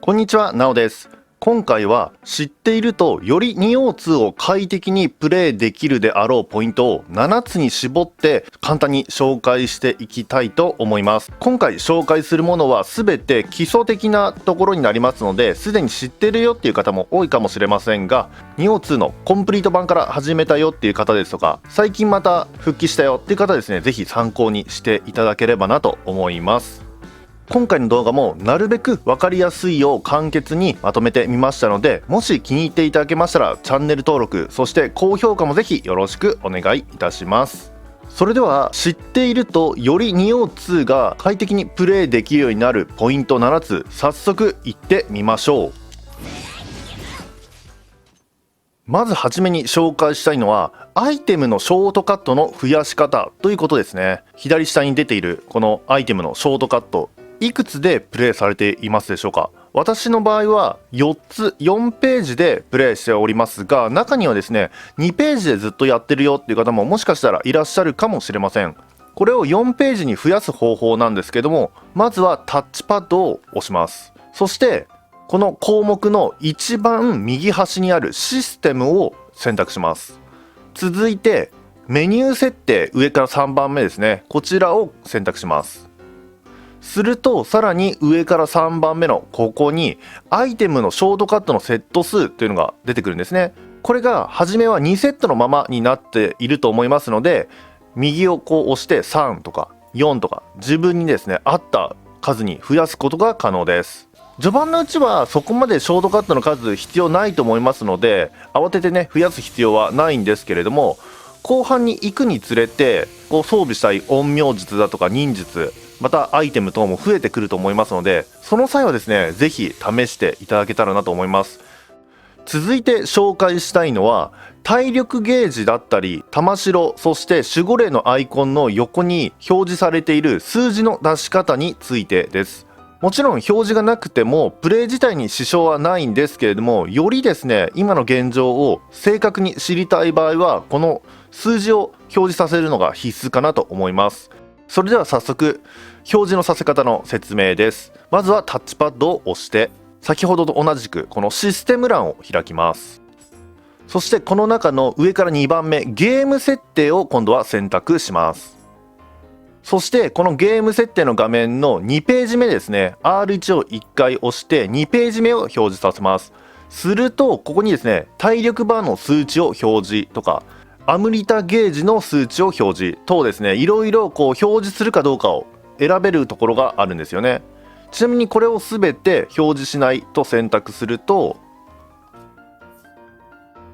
こんにちは、なおです。今回は知っているとより 2O2 を快適にプレイできるであろうポイントを7つに絞って簡単に紹介していきたいと思います。今回紹介するものは全て基礎的なところになりますので、すでに知っているよっていう方も多いかもしれませんが、 2O2 のコンプリート版から始めたよっていう方ですとか、最近また復帰したよっていう方ですね、ぜひ参考にしていただければなと思います。今回の動画もなるべく分かりやすいよう簡潔にまとめてみましたので、もし気に入っていただけましたらチャンネル登録、そして高評価もぜひよろしくお願いいたします。それでは知っているとより 2O2 が快適にプレイできるようになるポイント7つ、早速いってみましょう。まずはじめに紹介したいのはアイテムのショートカットの増やし方ということですね。左下に出ているこのアイテムのショートカット、いくつでプレイされていますでしょうか。私の場合は4ページでプレイしておりますが、中にはですね2ページでずっとやってるよっていう方ももしかしたらいらっしゃるかもしれません。これを4ページに増やす方法なんですけども、まずはタッチパッドを押します。そしてこの項目の一番右端にあるシステムを選択します。続いてメニュー設定、上から3番目ですね、こちらを選択します。するとさらに上から3番目のここにアイテムのショートカットのセット数というのが出てくるんですね。これが初めは2セットのままになっていると思いますので、右をこう押して3とか4とか自分にですね合った数に増やすことが可能です。序盤のうちはそこまでショートカットの数必要ないと思いますので、慌ててね増やす必要はないんですけれども、後半に行くにつれてこう装備したい陰陽術だとか忍術、またアイテム等も増えてくると思いますので、その際はですねぜひ試していただけたらなと思います。続いて紹介したいのは体力ゲージだったり玉城、そして守護霊のアイコンの横に表示されている数字の出し方についてです。もちろん表示がなくてもプレイ自体に支障はないんですけれども、よりですね今の現状を正確に知りたい場合はこの数字を表示させるのが必須かなと思います。それでは早速表示のさせ方の説明です。まずはタッチパッドを押して先ほどと同じくこのシステム欄を開きます。そしてこの中の上から2番目ゲーム設定を今度は選択します。そしてこのゲーム設定の画面の2ページ目ですね、 R1 を1回押して2ページ目を表示させます。するとここにですね体力バーの数値を表示とかアムリタゲージの数値を表示等ですね、いろいろこう表示するかどうかを選べるところがあるんですよね。ちなみにこれを全て表示しないと選択すると、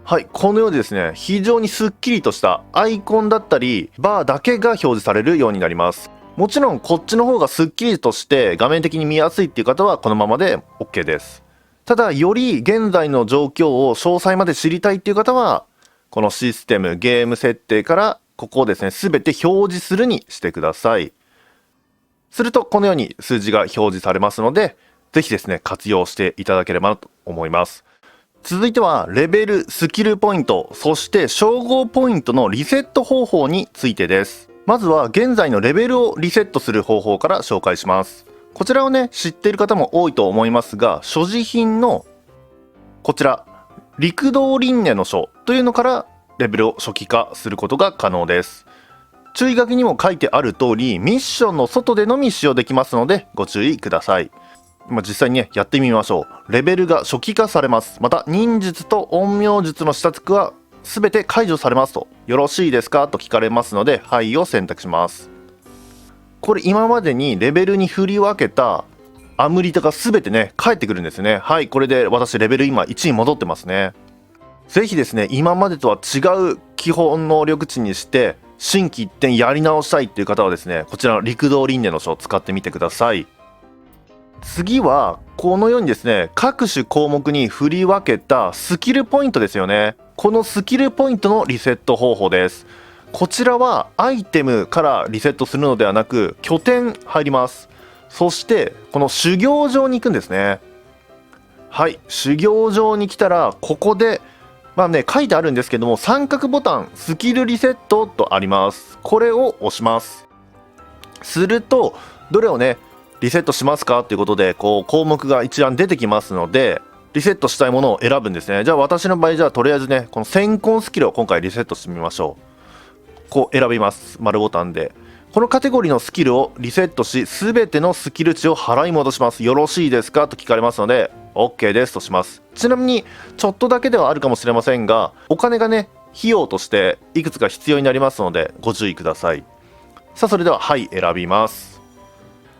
はい、このようにですね非常にすっきりとしたアイコンだったりバーだけが表示されるようになります。もちろんこっちの方がすっきりとして画面的に見やすいっていう方はこのままで OK です。ただより現在の状況を詳細まで知りたいっていう方はこのシステムゲーム設定からここをですね全て表示するにしてください。するとこのように数字が表示されますので、ぜひですね活用していただければなと思います。続いてはレベル、スキルポイント、そして称号ポイントのリセット方法についてです。まずは現在のレベルをリセットする方法から紹介します。こちらをね知っている方も多いと思いますが、所持品のこちら陸道輪廻の書というのからレベルを初期化することが可能です。注意書きにも書いてある通りミッションの外でのみ使用できますのでご注意ください。実際にねやってみましょう。レベルが初期化されます。また忍術と陰陽術の下付は全て解除されますと、よろしいですかと聞かれますのではいを選択します。これ今までにレベルに振り分けたアムリタが全てね返ってくるんですね。はい、これで私レベル今1に戻ってますね。ぜひですね今までとは違う基本能力値にして心機一転やり直したいっていう方はですね、こちらの陸道輪廻の書を使ってみてください。次はこのようにですね各種項目に振り分けたスキルポイントですよね。このスキルポイントのリセット方法です。こちらはアイテムからリセットするのではなく拠点入ります。そしてこの修行場に行くんですね。はい、修行場に来たらここで書いてあるんですけども、三角ボタンスキルリセットとあります。これを押します。するとどれをねリセットしますかということでこう項目が一覧出てきますので、リセットしたいものを選ぶんですね。じゃあ私の場合、じゃあとりあえずねこの先行スキルを今回リセットしてみましょう。こう選びます。丸ボタンでこのカテゴリーのスキルをリセットし、全てのスキル値を払い戻します。よろしいですかと聞かれますので OK ですとします。ちなみにちょっとだけではあるかもしれませんが、お金がね費用としていくつか必要になりますのでご注意ください。さあそれでははい選びます。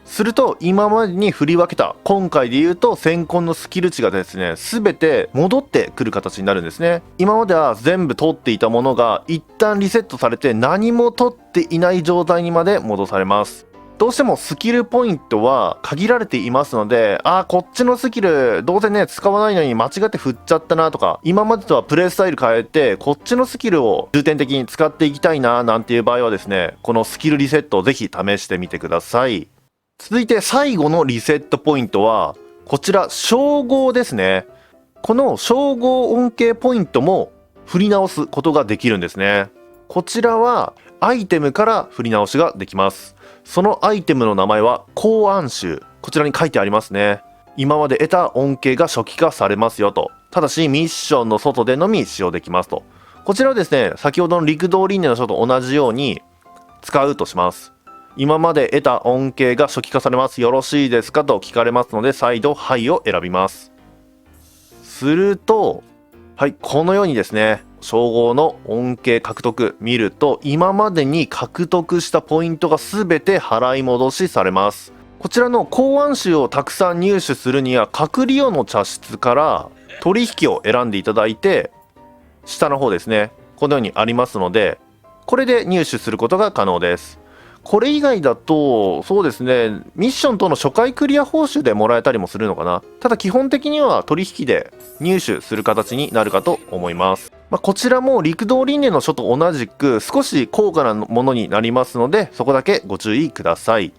すると今までに振り分けた今回で言うと先行のスキル値がですね全て戻ってくる形になるんですね。今までは全部取っていたものが一旦リセットされて何も取っていない状態にまで戻されます。どうしてもスキルポイントは限られていますので、こっちのスキルどうせね使わないのに間違って振っちゃったなとか、今までとはプレイスタイル変えてこっちのスキルを重点的に使っていきたいななんていう場合はですね、このスキルリセットをぜひ試してみてください。続いて最後のリセットポイントはこちら称号ですね。この称号恩恵ポイントも振り直すことができるんですね。こちらはアイテムから振り直しができます。そのアイテムの名前は公安集、こちらに書いてありますね。今まで得た恩恵が初期化されますよと。ただしミッションの外でのみ使用できますと。こちらはですね先ほどの陸道輪廻の書と同じように使うとします。今まで得た恩恵が初期化されます。よろしいですかと聞かれますので再度はいを選びます。するとはいこのようにですね称号の恩恵獲得見ると今までに獲得したポイントが全て払い戻しされます。こちらの公安集をたくさん入手するには各利用の茶室から取引を選んでいただいて、下の方ですねこのようにありますのでこれで入手することが可能です。これ以外だとそうですねミッションとの初回クリア報酬でもらえたりもするのかな。ただ基本的には取引で入手する形になるかと思います。こちらも陸道輪廻の書と同じく少し高価なものになりますのでそこだけご注意ください。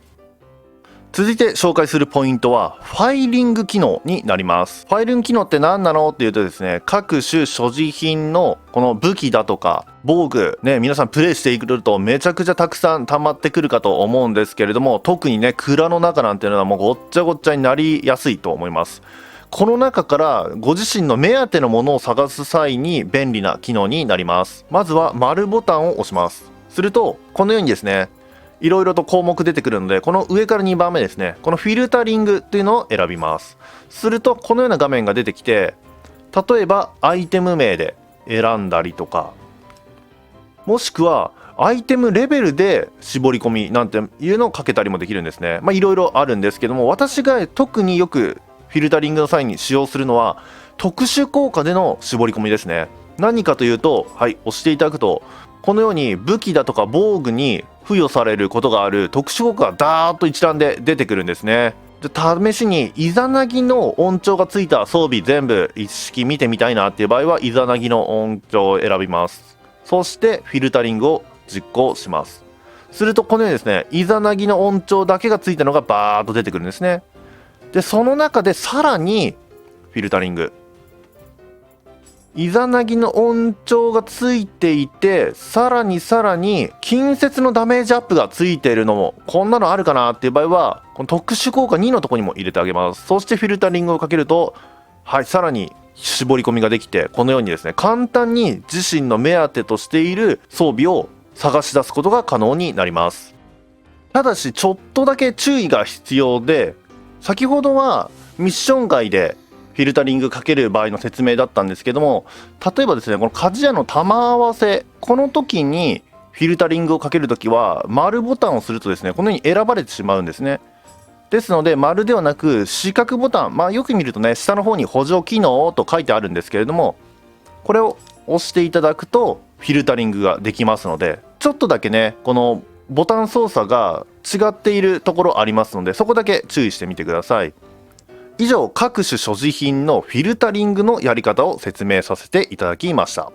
続いて紹介するポイントはファイリング機能になります。ファイリング機能って何なのっていうとですね、各種所持品のこの武器だとか防具ね、皆さんプレイしていくとめちゃくちゃたくさん溜まってくるかと思うんですけれども、特にね蔵の中なんていうのはもうごっちゃごっちゃになりやすいと思います。この中からご自身の目当てのものを探す際に便利な機能になります。まずは丸ボタンを押します。するとこのようにですねいろいろと項目出てくるので、この上から2番目ですね、このフィルタリングっていうのを選びます。するとこのような画面が出てきて、例えばアイテム名で選んだりとか、もしくはアイテムレベルで絞り込みなんていうのをかけたりもできるんですね。いろいろあるんですけども、私が特によくフィルタリングの際に使用するのは特殊効果での絞り込みですね。何かというと、はい、押していただくとこのように武器だとか防具に付与されることがある特殊効果がダーッと一覧で出てくるんですね。で試しにイザナギの音調がついた装備全部一式見てみたいなっていう場合はイザナギの音調を選びます。そしてフィルタリングを実行します。するとこのようにですねイザナギの音調だけがついたのがバーッと出てくるんですね。でその中でさらにフィルタリング、イザナギの音調がついていて、さらに近接のダメージアップがついているのもこんなのあるかなっていう場合はこの特殊効果2のところにも入れてあげます。そしてフィルタリングをかけると、はい、さらに絞り込みができて、このようにですね簡単に自身の目当てとしている装備を探し出すことが可能になります。ただしちょっとだけ注意が必要で、先ほどはミッション外でフィルタリングかける場合の説明だったんですけども、例えばですねこの鍛冶屋の玉合わせ、この時にフィルタリングをかけるときは丸ボタンをするとですねこのように選ばれてしまうんですね。ですので丸ではなく四角ボタン、よく見るとね下の方に補助機能と書いてあるんですけれども、これを押していただくとフィルタリングができますので、ちょっとだけねこのボタン操作が違っているところありますので、そこだけ注意してみてください。以上、各種所持品のフィルタリングのやり方を説明させていただきました。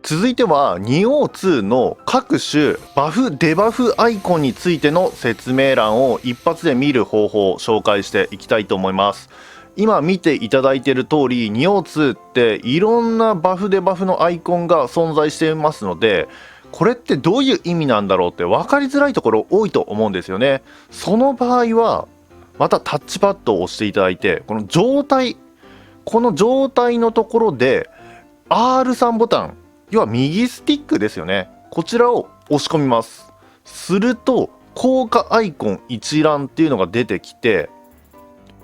続いては 2O2 の各種バフデバフアイコンについての説明欄を一発で見る方法を紹介していきたいと思います。今見ていただいている通り 2O2 っていろんなバフデバフのアイコンが存在していますので、これってどういう意味なんだろうって分かりづらいところ多いと思うんですよね。その場合はまたタッチパッドを押していただいて、この状態のところで R3 ボタン、要は右スティックですよね、こちらを押し込みます。すると効果アイコン一覧っていうのが出てきて、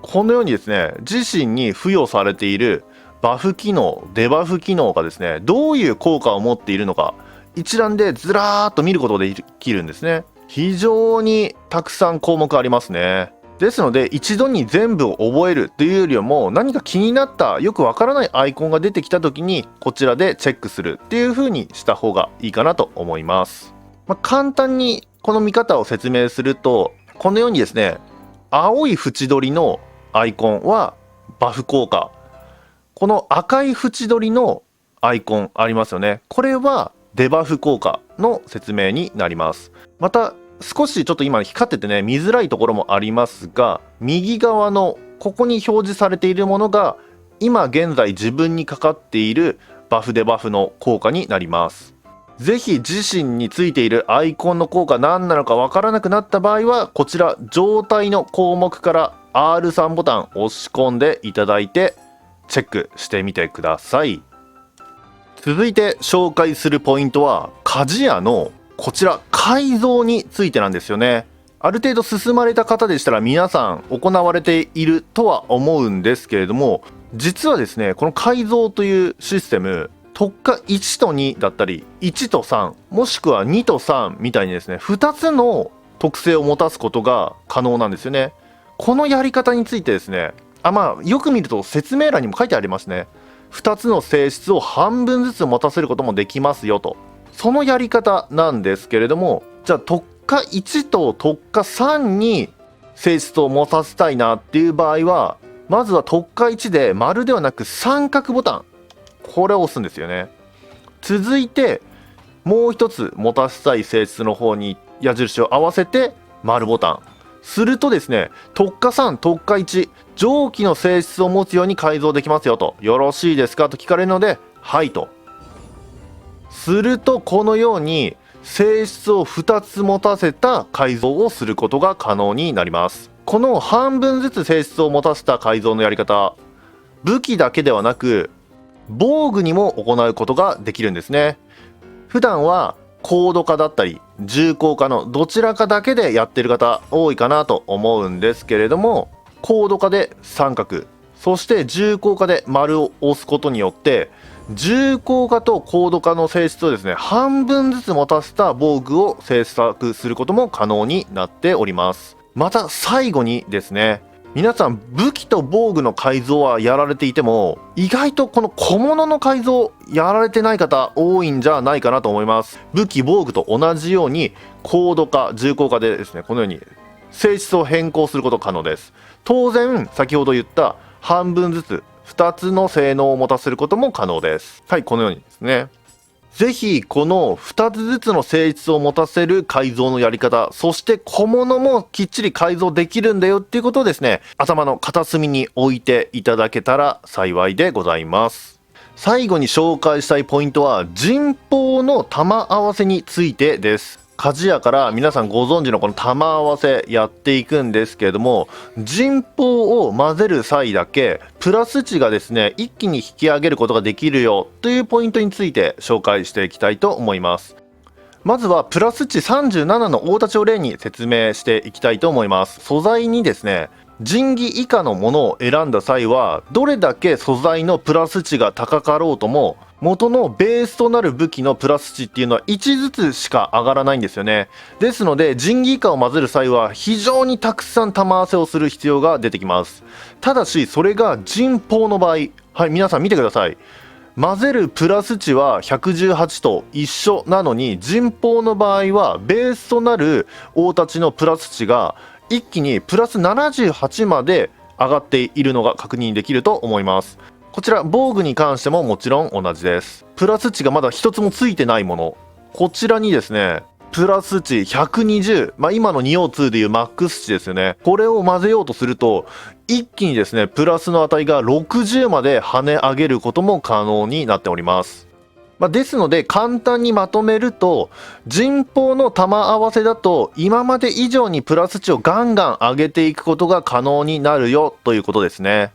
このようにですね、自身に付与されているバフ機能、デバフ機能がですね、どういう効果を持っているのか一覧でずらーっと見ることができるんですね。非常にたくさん項目ありますね。ですので一度に全部を覚えるというよりも、何か気になったよくわからないアイコンが出てきた時にこちらでチェックするっていう風にした方がいいかなと思います。簡単にこの見方を説明すると、このようにですね、青い縁取りのアイコンはバフ効果、この赤い縁取りのアイコンありますよね、これはデバフ効果の説明になります。また少しちょっと今光っててね、見づらいところもありますが、右側のここに表示されているものが今現在自分にかかっているバフデバフの効果になります。ぜひ自身についているアイコンの効果何なのかわからなくなった場合は、こちら状態の項目から R3 ボタン押し込んでいただいてチェックしてみてください。続いて紹介するポイントは鍛冶屋のこちら改造についてなんですよね。ある程度進まれた方でしたら皆さん行われているとは思うんですけれども、実はですね、この改造というシステム、特化1と2だったり1と3、もしくは2と3みたいにですね、2つの特性を持たすことが可能なんですよね。このやり方についてですね、よく見ると説明欄にも書いてありますね。2つの性質を半分ずつ持たせることもできますよと。そのやり方なんですけれども、じゃあ特化1と特化3に性質を持たせたいなっていう場合は、まずは特化1で丸ではなく三角ボタン、これを押すんですよね。続いてもう一つ持たせたい性質の方に矢印を合わせて丸ボタン、するとですね、特化3特化1上記の性質を持つように改造できますよと。よろしいですかと聞かれるのではいとすると、このように性質を2つ持たせた改造をすることが可能になります。この半分ずつ性質を持たせた改造のやり方、武器だけではなく防具にも行うことができるんですね。普段は高度化だったり重厚化のどちらかだけでやってる方多いかなと思うんですけれども、高度化で三角、そして重厚化で丸を押すことによって重厚化と高度化の性質をですね、半分ずつ持たせた防具を制作することも可能になっております。また最後にですね、皆さん武器と防具の改造はやられていても、意外とこの小物の改造やられてない方多いんじゃないかなと思います。武器防具と同じように高度化重厚化でですね、このように性質を変更すること可能です。当然先ほど言った半分ずつ2つの性能を持たせることも可能です。はい、このようにですね、ぜひこの2つずつの性質を持たせる改造のやり方、そして小物もきっちり改造できるんだよっていうことをですね、頭の片隅に置いていただけたら幸いでございます。最後に紹介したいポイントは陣法の玉合わせについてです。鍛冶屋から皆さんご存知のこの玉合わせやっていくんですけれども、陣法を混ぜる際だけプラス値がですね一気に引き上げることができるよというポイントについて紹介していきたいと思います。まずはプラス値37の大太刀を例に説明していきたいと思います。素材にですね、神器以下のものを選んだ際はどれだけ素材のプラス値が高かろうとも元のベースとなる武器のプラス値っていうのは1ずつしか上がらないんですよね。ですので神器以下を混ぜる際は非常にたくさん玉合わせをする必要が出てきます。ただしそれが陣法の場合、はい、皆さん見てください。混ぜるプラス値は118と一緒なのに、陣法の場合はベースとなる大太刀のプラス値が一気にプラス78まで上がっているのが確認できると思います。こちら防具に関してももちろん同じです。プラス値がまだ一つもついてないもの、こちらにですねプラス値120、今の202でいうマックス値ですよね、これを混ぜようとすると一気にですねプラスの値が60まで跳ね上げることも可能になっております。ですので簡単にまとめると、人報の玉合わせだと今まで以上にプラス値をガンガン上げていくことが可能になるよということですね。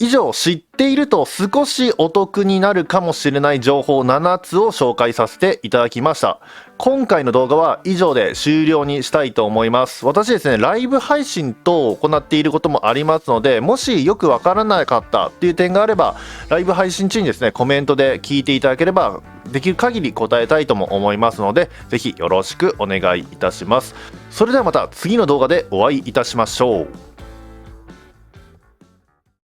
以上、知っていると少しお得になるかもしれない情報7つを紹介させていただきました。今回の動画は以上で終了にしたいと思います。私ですね、ライブ配信等を行っていることもありますので、もしよくわからなかったっていう点があれば、ライブ配信中にですね、コメントで聞いていただければ、できる限り答えたいとも思いますので、ぜひよろしくお願いいたします。それではまた次の動画でお会いいたしましょう。